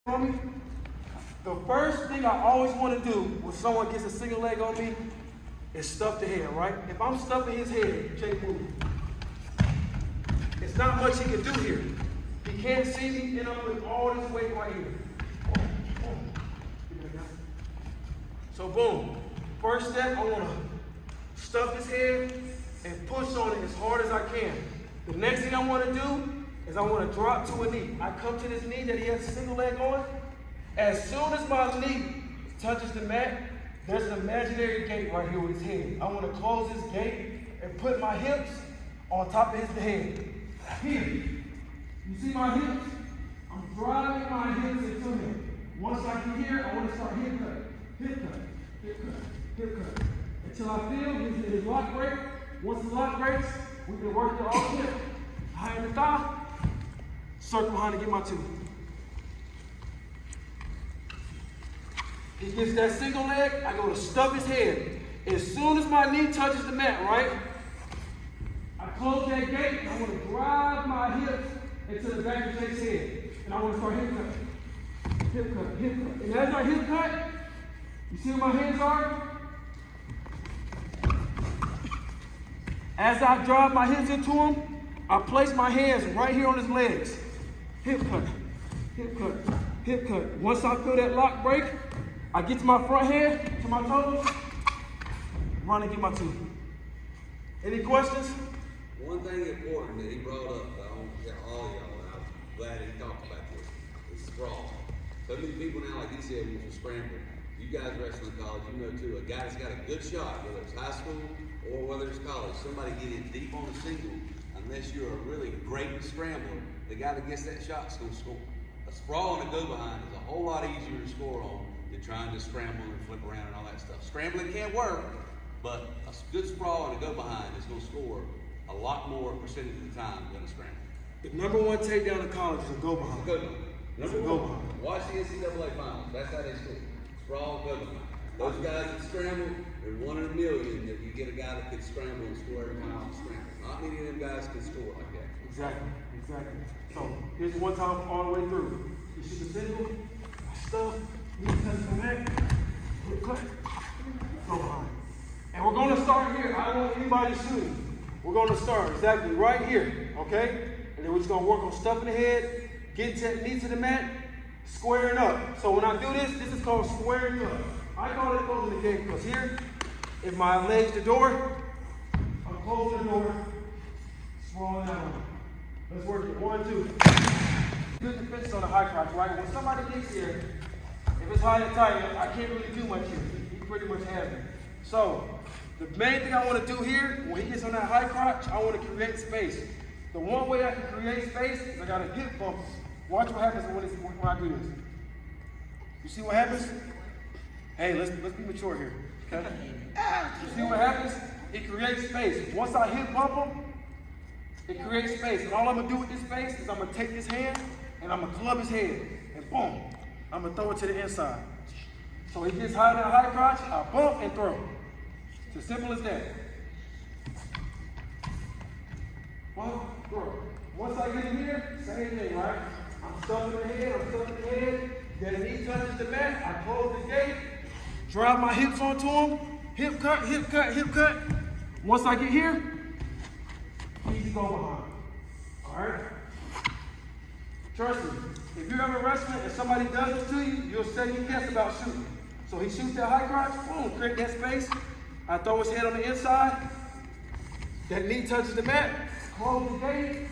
The first thing I always want to do when someone gets a single leg on me is stuff the head, right? If I'm stuffing his head, check move. It's not much he can do here. He can't see me, and I'm with all this weight right here. So boom. First step, I want to stuff his head and push on it as hard as I can. The next thing I want to do is I want to drop to a knee. I come to this knee that he has a single leg on. As soon as my knee touches the mat, there's an imaginary gate right here with his head. I want to close this gate and put my hips on top of his head. Here, you see my hips? I'm driving my hips into him. Once I get here, I want to start hip cut, hip cut, hip cut, hip cut. Until I feel his lock break. Once the lock breaks, we can work it all hip. High in the thigh, circle behind to get my two. He gets that single leg, I go to stuff his head. As soon as my knee touches the mat, right? I close that gate, and I want to drive my hips into the back of Jake's head. And I want to start hip cut, hip cut, hip cut. And as I hip cut, you see where my hands are? As I drive my hips into him, I place my hands right here on his legs. Hip cut, hip cut, hip cut. Once I feel that lock break, I get to my front hand, to my toes, run and get my two. Any questions? One thing important that he brought up, I want to tell all y'all, and I'm glad he talked about this, is sprawl. So many people now, like he said, when you're scrambling, you guys wrestling college, you know too, a guy that's got a good shot, whether it's high school or whether it's college, somebody getting deep on a single, unless you're a really great scrambler, the guy that gets that shot's going to score. A sprawl and a go-behind is a whole lot easier to score on than trying to scramble and flip around and all that stuff. Scrambling can't work, but a good sprawl and a go-behind is going to score a lot more percentage of the time than a scramble. The number one takedown in college is a go-behind. Number one. Watch the NCAA finals. That's how they score. Sprawl, go-behind. Those guys that scramble, they're 1 in a million that you get a guy that can scramble and score every time he scrambles. Not many of them guys can score like that. Exactly, exactly. So here's one time all the way through. You shoot the single, stuff, you touch the neck, hip cut, go behind. And we're going to start here. I don't want anybody shooting. We're going to start exactly right here, okay? And then we're just going to work on stuffing the head, getting that knee to the mat, squaring up. So when I do this, this is called squaring up. I call it closing the gate because here, if my leg's the door, I'm closing the door, sprawling out. Let's work it. 1, 2. Good defense on the high crotch, right? When somebody gets here, if it's high and tight, I can't really do much here. He pretty much has me. So, the main thing I want to do here, when he gets on that high crotch, I want to create space. The one way I can create space is I got a hip bump. Watch what happens when I do this. You see what happens? Hey, let's be mature here, okay? You see what happens? It creates space. Once I hip bump him, it creates space. And all I'm gonna do with this space is I'm gonna take this hand and I'm gonna club his head. And boom, I'm gonna throw it to the inside. So he gets high in that high crotch, I bump and throw. It's as simple as that. Bump, throw. Once I get in here, same thing, right? I'm stuffing the head, Then knee touches the mat, I close the gate, drive my hips onto him, hip cut, hip cut, hip cut. Once I get here, easy go behind. All right? Trust me, if you're ever wrestling and somebody does this to you, you'll second guess about shooting. So he shoots that high crotch, boom, create that space. I throw his head on the inside. That knee touches the mat, close the gate,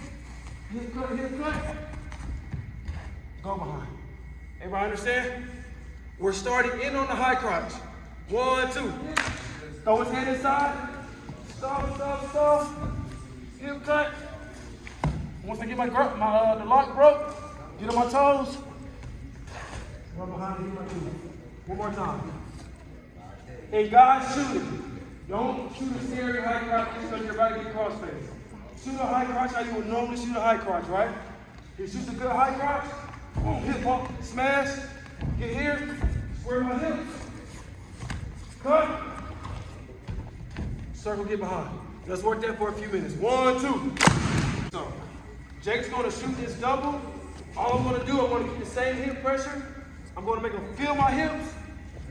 hip cut, go behind. Everybody understand? We're starting in on the high crotch. 1, 2. Throw his head inside. Stop. Hip cut. Once I get the lock broke, get on my toes. Run behind and get my two. One more time. Hey guys, shooting. Don't shoot a scary high crotch because you're about to get crossface. Shoot a high crotch how you would normally shoot a high crotch, right? You shoot a good high crotch. Boom, hip bump, smash, get here, square my hips, cut, circle, get behind. Let's work that for a few minutes. 1, 2. So, Jake's gonna shoot this double All I'm gonna do, I'm gonna keep the same hip pressure. I'm gonna make him feel my hips.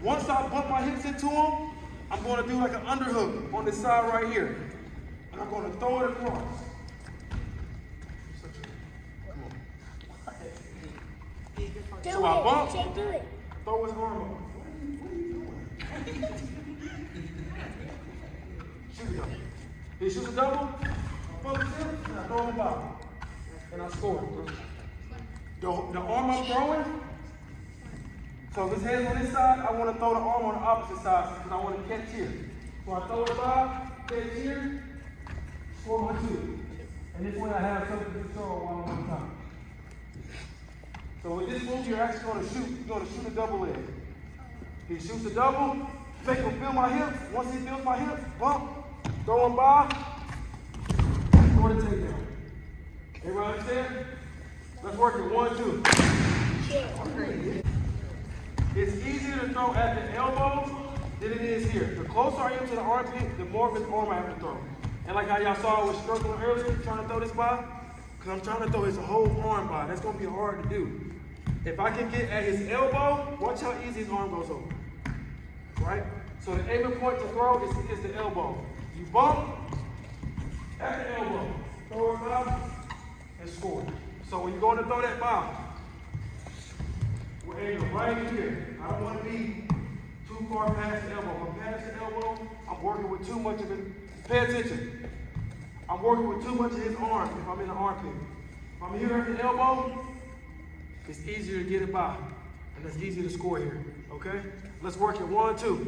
Once I bump my hips into him, I'm gonna do like an underhook on this side right here. And I'm gonna throw it across. So I bump, Do it. throw his arm up. What are you doing? Shoot a double. He shoots a double, I bump his hips, and I throw him about. And I score. The arm I'm throwing, so if his head's on this side, I want to throw the arm on the opposite side because I want to catch here. So I throw it by, catch here, score my two. And this way I have something to control while I'm on top. So with this move, you're actually going to shoot. You're going to shoot a double leg. He shoots a double, make him feel my hips. Once he feels my hips, bump, throw him by, score the takedown. Everybody understand? Let's work it. 1, 2. It's easier to throw at the elbow than it is here. The closer I am to the armpit, the more of his arm I have to throw. And like how y'all saw I was struggling earlier, trying to throw this by, because I'm trying to throw his whole arm by. That's going to be hard to do. If I can get at his elbow, watch how easy his arm goes over. Right? So the aiming point to throw is the elbow. You bump at the elbow, throw it by, and score. So when you're going to throw that bomb, we're aiming right here. I don't want to be too far past the elbow. If I'm past the elbow, I'm working with too much of it. Pay attention. I'm working with too much of his arm if I'm in the armpit. If I'm here at the elbow, it's easier to get it by. And it's easier to score here. Okay? Let's work it. 1, 2.